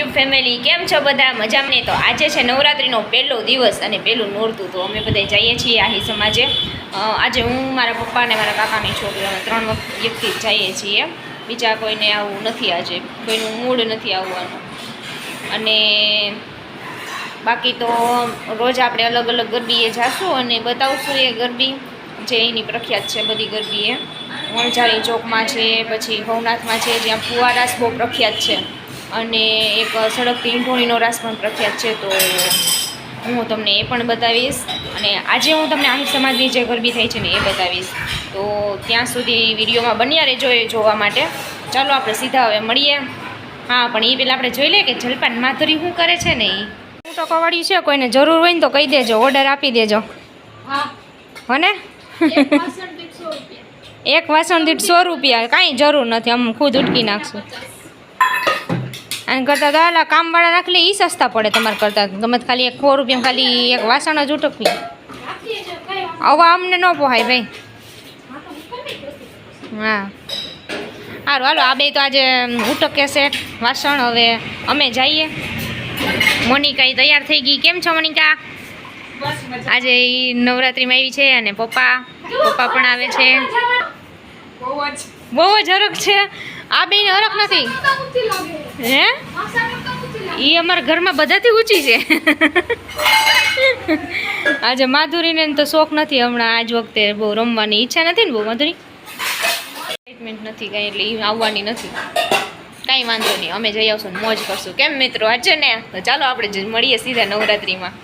YouTube family કેમ છો બધા મજામાં ને? તો આજે છે નવરાત્રિનો પહેલો દિવસ અને પહેલું નોરતું, તો અમે બધા જઈએ છીએ આહી સમાજે. આજે હું મારા પપ્પા અને મારા કાકાની છોકરી અમે 3 વ્યક્તિ જઈએ છીએ. બીજા કોઈને આવવું નથી, આજે કોઈનું મૂડ નથી આવવાનું. અને બાકી તો રોજ આપણે અલગ અલગ ગરબીએ જાશું અને બતાવશું એ ગરબી જે એની પ્રખ્યાત છે. બધી ગરબી એ વણઝારી ચોકમાં છે, પછી ભવનાથમાં છે જ્યાં ફુવા રાસ બહુ પ્રખ્યાત છે, અને એક સડકથી ઈંઢોણીનો રાસ પણ પ્રખ્યાત છે. તો હું તમને એ પણ બતાવીશ, અને આજે હું તમને આહી સમાજની જે ગરબી થાય છે ને એ બતાવીશ. તો ત્યાં સુધી વિડીયોમાં બન્યા રહેજો એ જોવા માટે. ચાલો આપણે સીધા હવે મળીએ. હા, પણ એ પહેલાં આપણે જોઈ લઈએ કે જલપાન માધુરી શું કરે છે ને. હું તો કવાડ્યું છે, કોઈને જરૂર હોય ને તો કહી દેજો, ઓર્ડર આપી દેજો. હા હને? એક વાસણ દીઠ 100 રૂપિયા, કાંઈ જરૂર નથી, અમે ખુદ ઉટકી નાખશું. અને કરતાં તો હાલા કામવાળા રાખી લે, એ સસ્તા પડે તમારે કરતાં. તમે ખાલી 100 રૂપિયા ખાલી એક વાસણ જ ઉટકવી. હવે અમને ન પોહાય ભાઈ. હા સારું, હાલો આ બે તો આજે ઉટકે છે વાસણ. હવે અમે જઈએ. મોનિકા એ તૈયાર થઈ ગઈ. કેમ છો મોનિકા? આજે એ નવરાત્રિમાં આવી છે, અને પપ્પા પણ આવે છે. બહુ જ હરખ છે. આ બેને હરખ નથી હે? એ અમારા ઘરમાં બધાથી ઊંચી છે. આજે માધુરીને તો શોખ નથી હમણાં, આજ વખતે બહુ રમવાની ઈચ્છા નથી ને બહુ. માધુરી એક્સાઇટમેન્ટ નથી કાંઈ, એટલે એ આવવાની નથી. કાંઈ વાંધો નહીં, અમે જઈ આવશું ને મોજ કરશું. કેમ મિત્રો, આજે ને? તો ચાલો આપણે મળીએ સીધા નવરાત્રિમાં.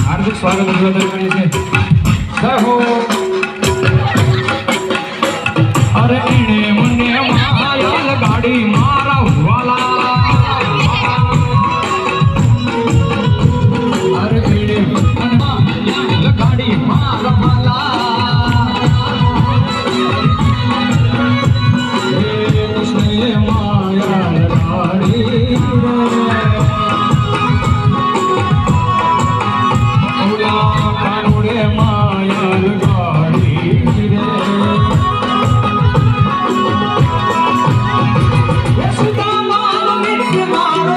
हार्दिक स्वागत अभिवादन करे छे। जय हो। अरे इने मुन्ने मायाल गाड़ी मारा वाला, अरे इने मायाल गाड़ी मारा वाला, ए कृष्ण मायाल गाड़ी मायाल गाड़ी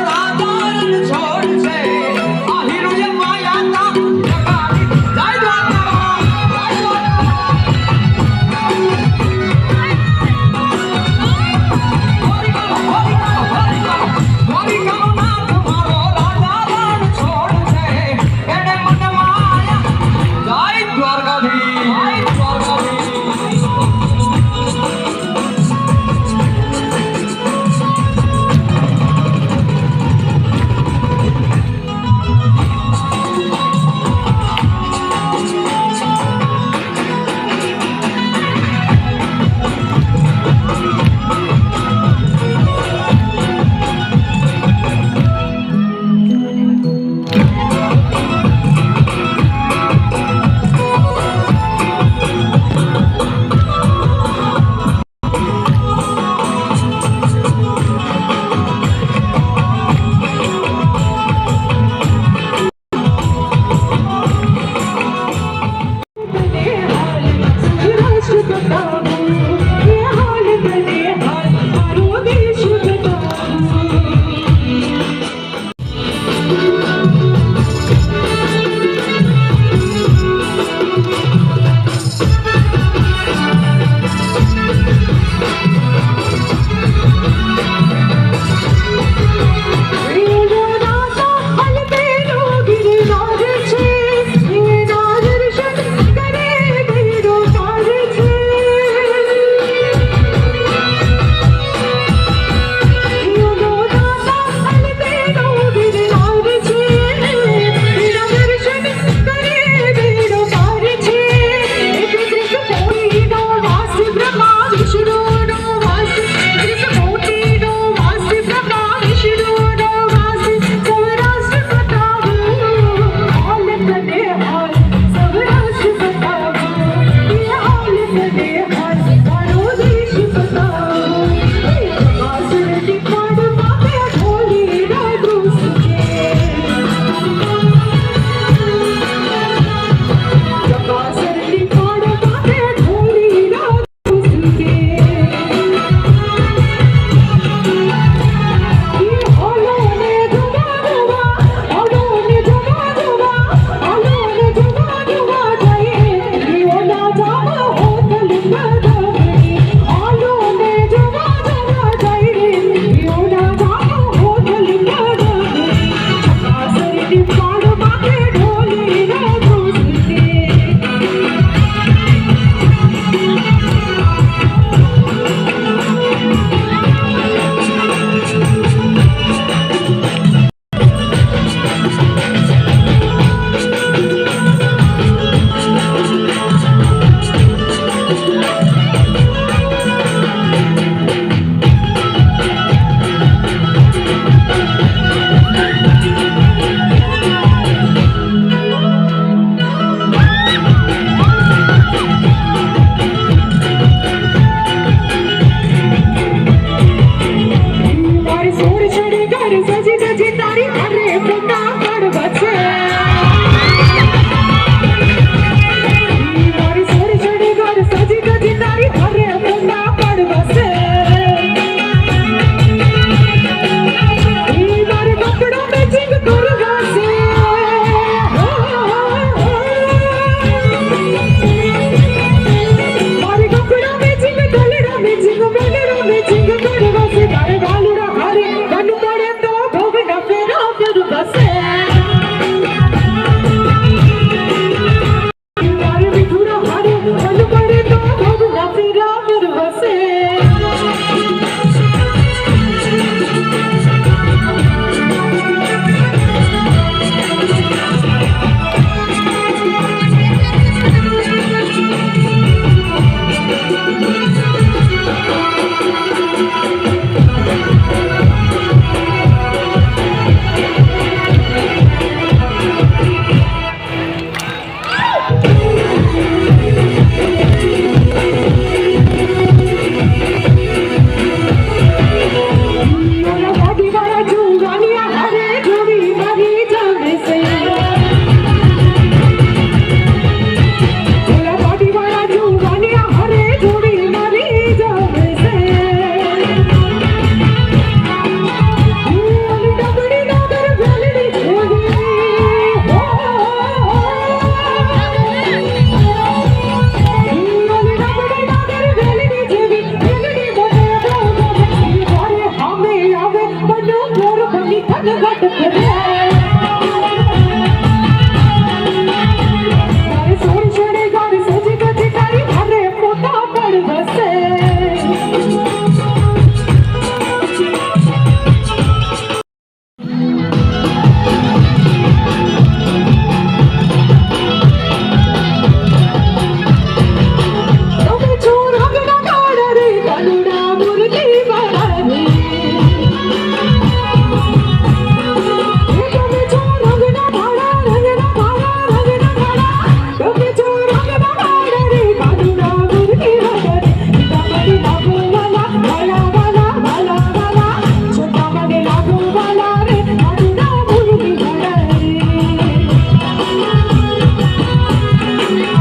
राजा छोड़ से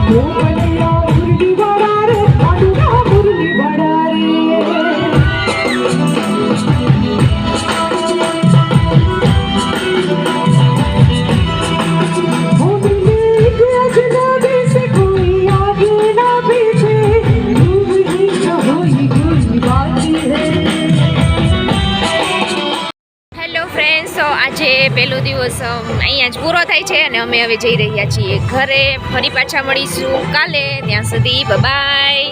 ओ कन्हैया मुरली बड़ा रे कालूरा मुरली बड़ा रे हो मिले एक अजनबी से कोई आगे ना पीछे रूप ही कहोई कोई बात है હેલો ફ્રેન્ડ્સ, તો આજે પહેલો દિવસ અહીંયા જ પૂરો થાય છે અને અમે હવે જઈ રહ્યા છીએ ઘરે. ફરી પાછા મળીશું કાલે. ત્યાં સુધી બાય.